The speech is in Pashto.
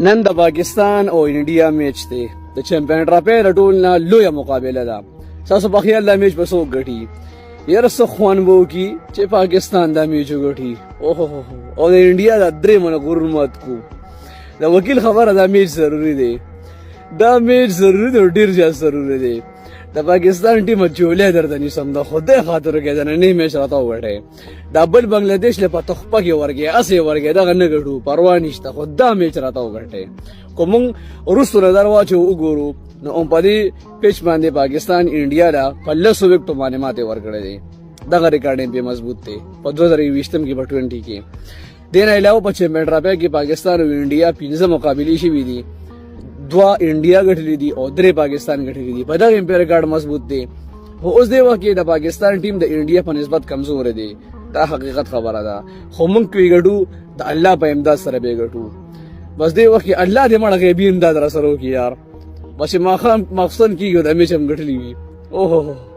نن د پاکستان او انډیا میچ دی د چمپیون ټرافي د ټول نه لویه مقابله ده. تاسو په خیال دا میچ به څوک ګټي؟ یاره څه خوند به وکړي چې پاکستان دا میچ وګټي او د انډیا د درېیمه غرور مات کو. د وکیل خبره دا میچ ضروري دی، دا میچ ضروري دی، ډېر زیات ضروري دی. د پاکستان ټیم جوړه درته نیسم د خدای خاطر کې د نن میچ راته وغټه دا بل بنگلاديش له پته خپه کې ورګي اسې ورګي دا نه غړو پروا نشته خدای میچ راته وغټه کوم روسو نظر واچو وګورو نو په دې پیچ باندې پاکستان انډیا لا 1500 وکټو باندې ماته ورکړې دي. دا ریکارډ په مضبوط دی په 2020 کې په 20 کې دین علاوه په چمپیون ټرافي کې پاکستان او انډیا 15 مقابلې شوې دي. 2 انډیا غټلې دي او 3 پاکستان غټلې دي. په دا امپیر ریکارډ مضبوط دی. اوس دی وخت کې د پاکستان ټیم د انډیا په نسبت کمزور دی. دا حقیقت خبره ده. خو موږ کوي غټو د الله په امداد سره به غټو. بس دی وخت کې الله دې مړ غیبی امداد را سره وکي یار. بس ما خام مقصد کیږي د میچ هم غټلې وي. اوه